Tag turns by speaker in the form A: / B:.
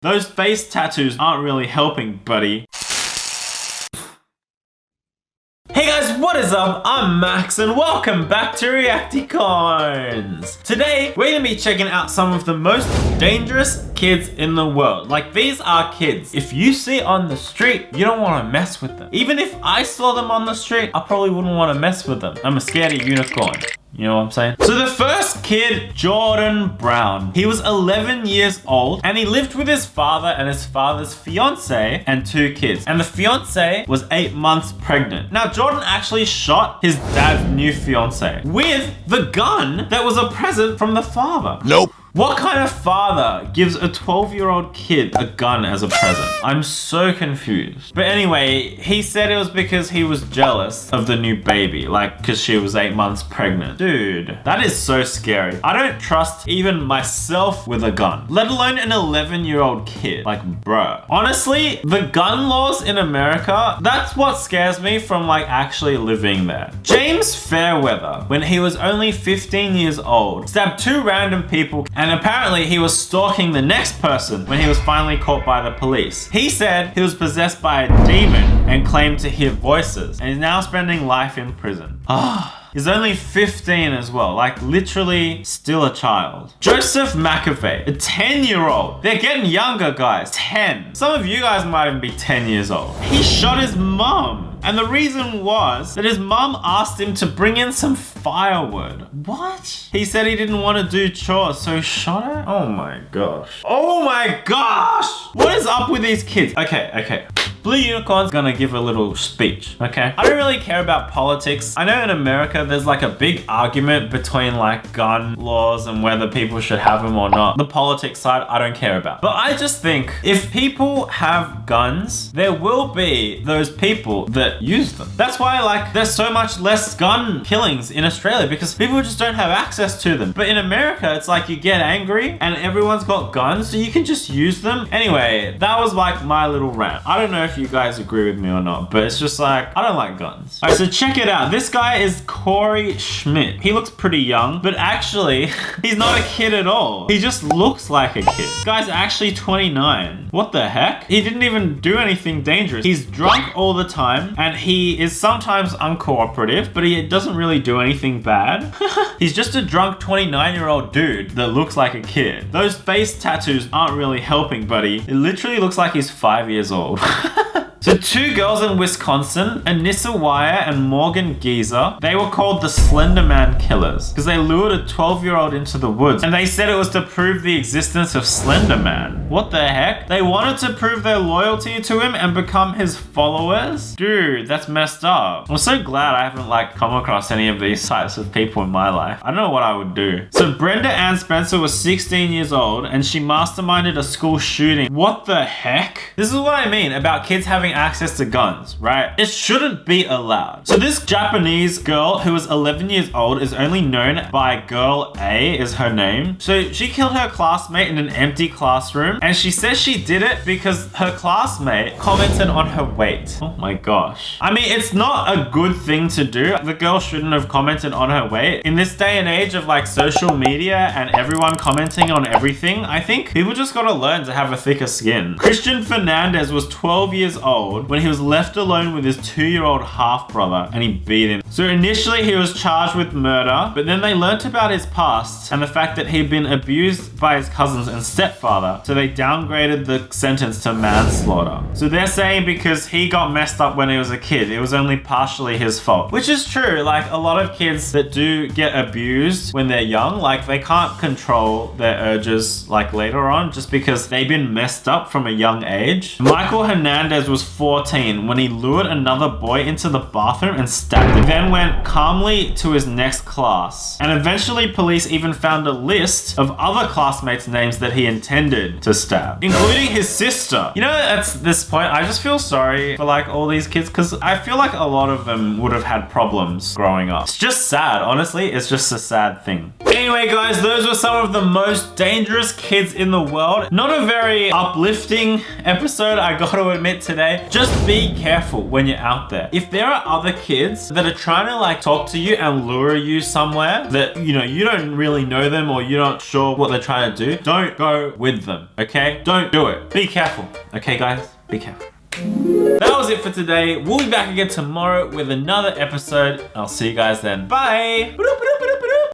A: Those face tattoos aren't really helping, buddy. Hey guys, what is up? I'm Max and welcome back to Reacticorns. Today, we're gonna be checking out some of the most dangerous kids in the world. Like, these are kids. If you see on the street, you don't wanna mess with them. Even if I saw them on the street, I probably wouldn't wanna mess with them. I'm a scaredy unicorn. You know what I'm saying? So the first kid, Jordan Brown. He was 11 years old and he lived with his father and his father's fiance and 2 kids. And the fiance was 8 months pregnant. Now, Jordan actually shot his dad's new fiance with the gun that was a present from the father.
B: Nope.
A: What kind of father gives a 12-year-old kid a gun as a present? I'm so confused. But anyway, he said it was because he was jealous of the new baby, like because she was 8 months pregnant. Dude, that is so scary. I don't trust even myself with a gun, let alone an 11-year-old kid. Like, bruh. Honestly, the gun laws in America, that's what scares me from like actually living there. James Fairweather, when he was only 15 years old, stabbed 2 random people, and apparently he was stalking the next person when he was finally caught by the police. He said he was possessed by a demon and claimed to hear voices, and he's now spending life in prison. He's only 15 as well, like literally still a child. Joseph McAfee, a 10-year-old. They're getting younger, guys, 10. Some of you guys might even be 10 years old. He shot his mom. And the reason was that his mum asked him to bring in some firewood. What? He said he didn't want to do chores, so he shot her? Oh my gosh. Oh my gosh! What is up with these kids? Okay. Blue Unicorn's gonna give a little speech, okay? I don't really care about politics. I know in America there's like a big argument between like gun laws and whether people should have them or not. The politics side, I don't care about. But I just think if people have guns, there will be those people that use them. That's why like there's so much less gun killings in Australia, because people just don't have access to them. But in America, it's like you get angry and everyone's got guns, so you can just use them. Anyway, that was like my little rant. I don't know if you guys agree with me or not, but it's just like, I don't like guns. All right, so check it out. This guy is Corey Schmidt. He looks pretty young, but actually, he's not a kid at all. He just looks like a kid. This guy's actually 29. What the heck? He didn't even do anything dangerous. He's drunk all the time, and he is sometimes uncooperative, but he doesn't really do anything bad. He's just a drunk 29-year-old dude that looks like a kid. Those face tattoos aren't really helping, buddy. It literally looks like he's 5 years old. So 2 girls in Wisconsin, Anissa Wire and Morgan Geezer, they were called the Slenderman Killers because they lured a 12-year-old into the woods, and they said it was to prove the existence of Slenderman. What the heck? They wanted to prove their loyalty to him and become his followers? Dude, that's messed up. I'm so glad I haven't like come across any of these types of people in my life. I don't know what I would do. So Brenda Ann Spencer was 16 years old and she masterminded a school shooting. What the heck? This is what I mean about kids having access to guns, right? It shouldn't be allowed. So this Japanese girl who was 11 years old is only known by Girl A is her name. So she killed her classmate in an empty classroom, and she says she did it because her classmate commented on her weight. Oh my gosh. I mean, it's not a good thing to do. The girl shouldn't have commented on her weight. In this day and age of like social media and everyone commenting on everything, I think people just gotta learn to have a thicker skin. Christian Fernandez was 12 years old when he was left alone with his 2-year-old half-brother and he beat him. So initially he was charged with murder, but then they learnt about his past and the fact that he'd been abused by his cousins and stepfather, so they downgraded the sentence to manslaughter. So they're saying because he got messed up when he was a kid, it was only partially his fault. Which is true, like a lot of kids that do get abused when they're young, like they can't control their urges like later on just because they've been messed up from a young age. Michael Hernandez was 14 when he lured another boy into the bathroom and stabbed him, then went calmly to his next class. And eventually police even found a list of other classmates' names that he intended to stab, including his sister. You know, at this point, I just feel sorry for like all these kids because I feel like a lot of them would have had problems growing up. It's just sad, honestly. It's just a sad thing. Anyway, guys, those were some of the most dangerous kids in the world. Not a very uplifting episode, I gotta admit today. okay? Just be careful when you're out there. If there are other kids that are trying to like talk to you and lure you somewhere that, you know, you don't really know them or you're not sure what they're trying to do, don't go with them, okay? Don't do it. Be careful, okay guys? Be careful. That was it for today. We'll be back again tomorrow with another episode. I'll see you guys then. Bye!